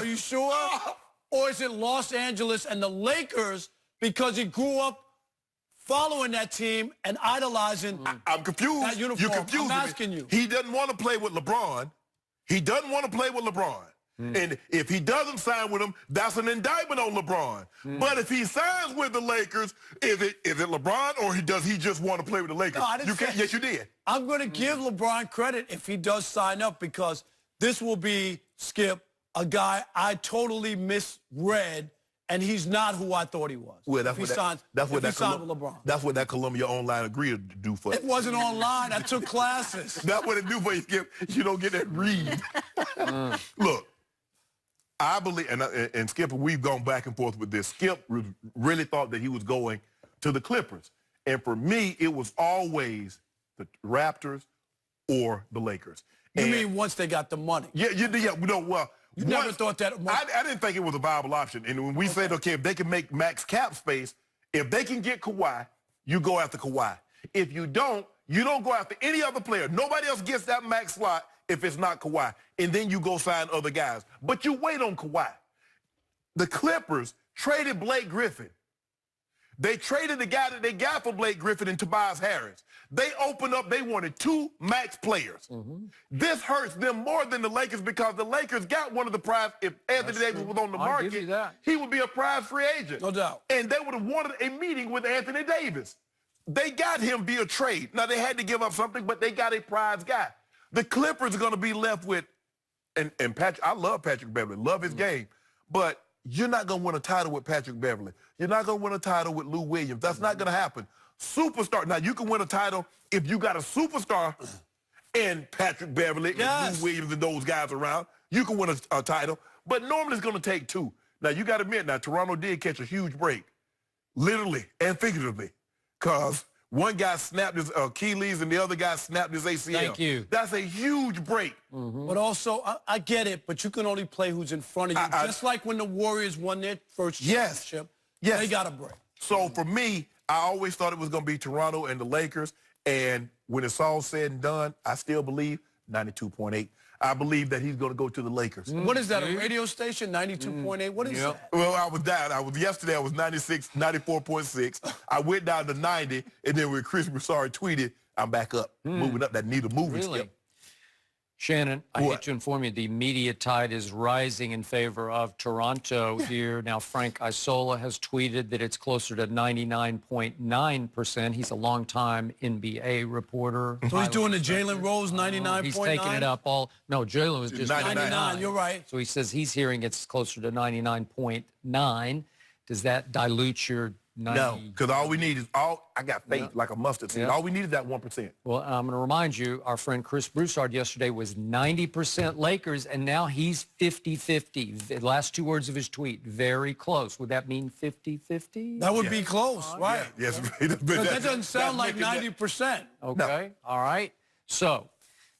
Are you sure? Or is it Los Angeles and the Lakers because he grew up following that team and idolizing I'm confused. that uniform? You're confused. I'm asking you. He doesn't want to play with LeBron. He doesn't want to play with LeBron. And if he doesn't sign with him, that's an indictment on LeBron. But if he signs with the Lakers, is it LeBron or does he just want to play with the Lakers? No, I didn't say. Yes, you did. I'm going to give LeBron credit if he does sign up because this will be, Skip, a guy I totally misread, and he's not who I thought he was. Well, that's what LeBron. That's what that Columbia Online agreed to do for you. It wasn't online. I took classes. That's what it do for you, Skip. You don't get that read. Look, I believe, and Skip, we've gone back and forth with this. Skip really thought that he was going to the Clippers. And for me, it was always the Raptors or the Lakers. You mean once they got the money? Yeah, well. You never thought that? I didn't think it was a viable option. And when we said, okay, if they can make max cap space, if they can get Kawhi, you go after Kawhi. If you don't go after any other player. Nobody else gets that max slot if it's not Kawhi. And then you go sign other guys. But you wait on Kawhi. The Clippers traded Blake Griffin. They traded the guy that they got for Blake Griffin and Tobias Harris. They opened up, they wanted 2 max players. This hurts them more than the Lakers because the Lakers got one of the prize. If Anthony Davis was on the market, he would be a prize free agent. No doubt. And they would have wanted a meeting with Anthony Davis. They got him via trade. Now, they had to give up something, but they got a prize guy. The Clippers are going to be left with, and Patrick, I love Patrick Beverly, love his game, but you're not going to win a title with Patrick Beverly. You're not going to win a title with Lou Williams. That's not going to happen. Superstar. Now, you can win a title if you got a superstar and Patrick Beverly and Lou Williams and those guys around. You can win a title, but normally it's going to take 2. Now, you got to admit, now, Toronto did catch a huge break, literally and figuratively, because one guy snapped his Achilles and the other guy snapped his ACL. Thank you. That's a huge break. But also, I get it, but you can only play who's in front of you. Just like when the Warriors won their first championship, they got a break. So for me, I always thought it was going to be Toronto and the Lakers. And when it's all said and done, I still believe 92.8. I believe that he's going to go to the Lakers. What is that, a radio station, 92.8? What is that? Well, I was down. Yesterday I was 96, 94.6. I went down to 90, and then when Chris Broussard tweeted, I'm back up, moving up that needle moving step. Shannon, I hate to inform you, the media tide is rising in favor of Toronto here. Now, Frank Isola has tweeted that it's closer to 99.9%. He's a longtime NBA reporter. So he's doing the Jalen Rose 99.9? He's taking it up all. No, Jalen was just 99. You're right. So he says he's hearing it's closer to 99.9. Does that dilute your 90? No, because all we need is I got faith like a mustard seed. All we need is that 1%. Well, I'm going to remind you, our friend Chris Broussard yesterday was 90% Lakers, and now he's 50-50. The last 2 words of his tweet, very close. Would that mean 50-50? That would be close, right? Yes. That doesn't sound like 90%. Okay, No. All right. So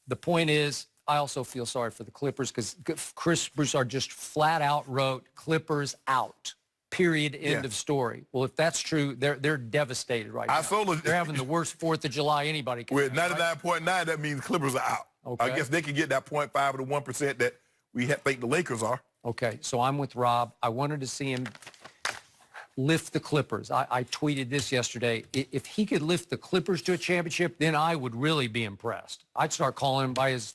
the point is, I also feel sorry for the Clippers because Chris Broussard just flat out wrote, Clippers out. Period. End of story. Well, if that's true, they're devastated right now. They're having the worst 4th of July anybody can. With 99.9, that means Clippers are out. Okay. I guess they can get that 0.5 or the 1% that we think the Lakers are. Okay, so I'm with Rob. I wanted to see him lift the Clippers. I tweeted this yesterday. If he could lift the Clippers to a championship, then I would really be impressed. I'd start calling him by his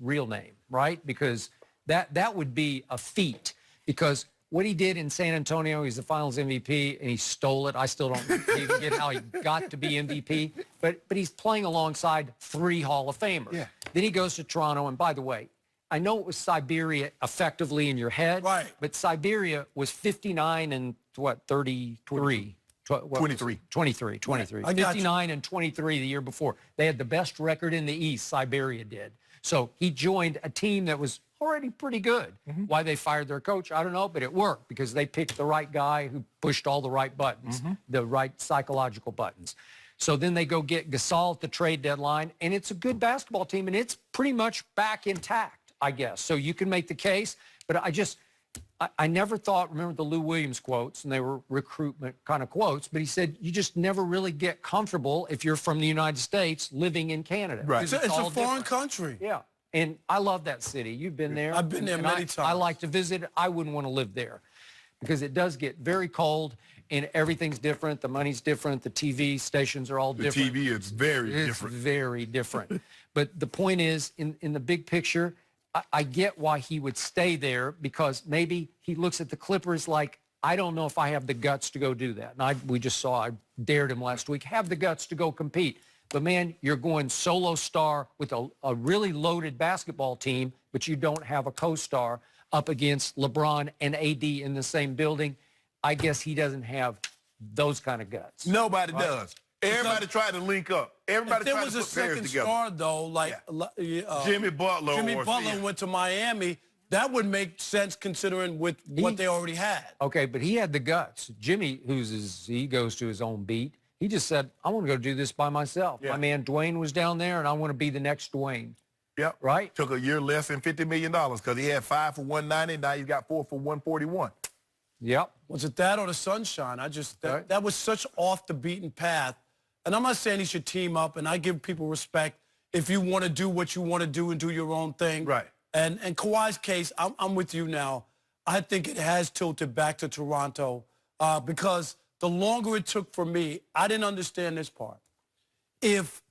real name, right? Because that would be a feat. Because what he did in San Antonio, he's the Finals MVP, and he stole it. I still don't even get how he got to be MVP. But he's playing alongside 3 Hall of Famers. Yeah. Then he goes to Toronto, and by the way, I know it was Siberia effectively in your head, right? But Siberia was 59 and 33. 23. 23. 59 and 23 the year before. They had the best record in the East, Siberia did. So he joined a team that was already pretty good. Why they fired their coach, I don't know, but it worked because they picked the right guy who pushed all the right buttons, the right psychological buttons. So then they go get Gasol at the trade deadline, and it's a good basketball team, and it's pretty much back intact, I guess. So you can make the case, but I never thought, remember the Lou Williams quotes, and they were recruitment kind of quotes, but he said you just never really get comfortable if you're from the United States living in Canada. Right. It's a foreign country. Yeah. And I love that city. You've been there. I've been there many times. I like to visit. I wouldn't want to live there because it does get very cold and everything's different. The money's different. The TV stations are all different. The TV is very different. It's very different. But the point is, in the big picture, I get why he would stay there because maybe he looks at the Clippers like, I don't know if I have the guts to go do that. And we just saw, I dared him last week, have the guts to go compete. But, man, you're going solo star with a really loaded basketball team, but you don't have a co-star up against LeBron and AD in the same building. I guess he doesn't have those kind of guts. Nobody does. Everybody tried to link up. Everybody tried to put pairs together. If there was a second star, though, like Jimmy Butler went to Miami, that would make sense considering with what they already had. Okay, but he had the guts. Jimmy, he goes to his own beat. He just said, I want to go do this by myself. Yeah. My man Dwayne was down there, and I want to be the next Dwayne. Yep. Right? Took a year less than $50 million because he had 5 for $190. Now he's got 4 for $141. Yep. Was it that or the sunshine? That was such off the beaten path. And I'm not saying he should team up, and I give people respect if you want to do what you want to do and do your own thing. Right. And Kawhi's case, I'm with you now. I think it has tilted back to Toronto because the longer it took for me, I didn't understand this part. If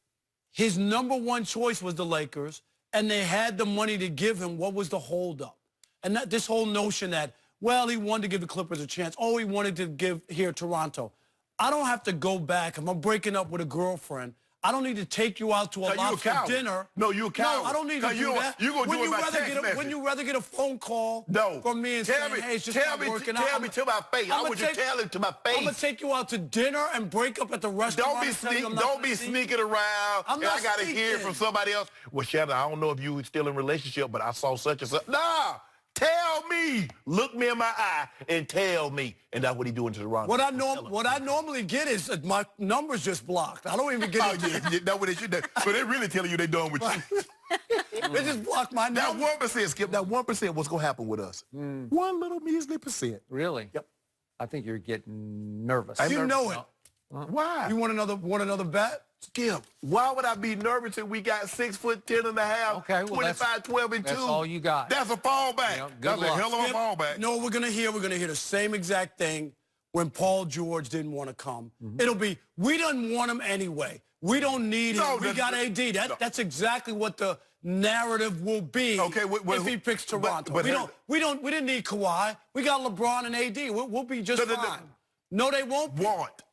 his number one choice was the Lakers and they had the money to give him, what was the holdup? And this whole notion that, well, he wanted to give the Clippers a chance. Oh, he wanted to give here Toronto. I don't have to go back. If I'm breaking up with a girlfriend, I don't need to take you out to a lobster dinner. No, you're a coward. No, I don't need to do that. You're going to do it by text message. Wouldn't you rather get a phone call from me and say, hey, it's just not working out? Tell me to my face. I want you to tell it to my face. I'm going to take you out to dinner and break up at the restaurant. Don't be sneaking around. I'm not I got to hear from somebody else. Well, Shannon, I don't know if you were still in a relationship, but I saw such and such. Nah. Tell me. Look me in my eye and tell me. And that's what he's doing to Toronto. What I normally get is my number's just blocked. I don't even get it. That's what they should do. So they're really telling you they're done with you. They just blocked my number. That 1%, Skip, that 1%, what's going to happen with us? One little measly percent. Really? Yep. I think you're getting nervous. You know it. Why? You want another bet? Skip, why would I be nervous if we got 6'10" and a half, okay, well, 25, 12, and 2? That's all you got. That's a fallback. That's a hell of a fallback. No, we're gonna hear the same exact thing when Paul George didn't want to come. It'll be, we didn't want him anyway. We don't need him. We got AD. That's exactly what the narrative will be if he picks Toronto. We didn't need Kawhi. We got LeBron and AD. We'll be just fine. No, they won't.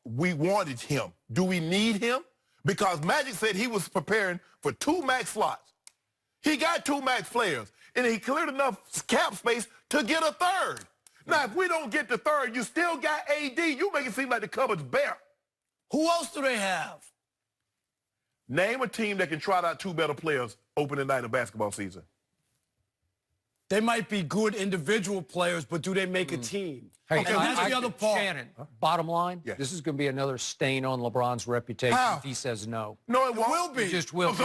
We wanted him. Do we need him? Because Magic said he was preparing for 2 max slots. He got 2 max players, and he cleared enough cap space to get a third. Now, if we don't get the third, you still got AD. You make it seem like the cupboard's bare. Who else do they have? Name a team that can trot out 2 better players opening night of basketball season. They might be good individual players, but do they make a team? Hey, and that's the other part. Shannon, bottom line, this is going to be another stain on LeBron's reputation if he says no. No, it won't. It will be. It just will.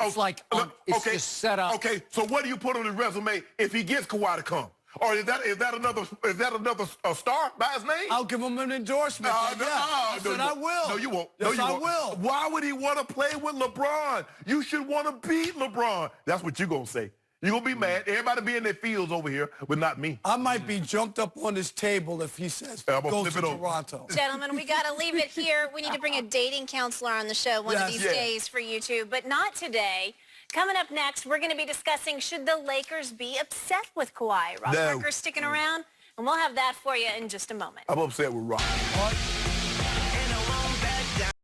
It's like it's just set up. Okay, so what do you put on his resume if he gets Kawhi to come? Or is that another star by his name? I'll give him an endorsement. I will. No, you won't. Yes, no, you I won't. will. Why would he want to play with LeBron? You should want to beat LeBron. That's what you're going to say. You're going to be mad. Everybody be in their fields over here, but not me. I might be jumped up on this table if he says go to Toronto. Gentlemen, we got to leave it here. We need to bring a dating counselor on the show one of these days for you two, but not today. Coming up next, we're going to be discussing should the Lakers be upset with Kawhi? Rob Parker sticking around, and we'll have that for you in just a moment. I'm upset with Rob.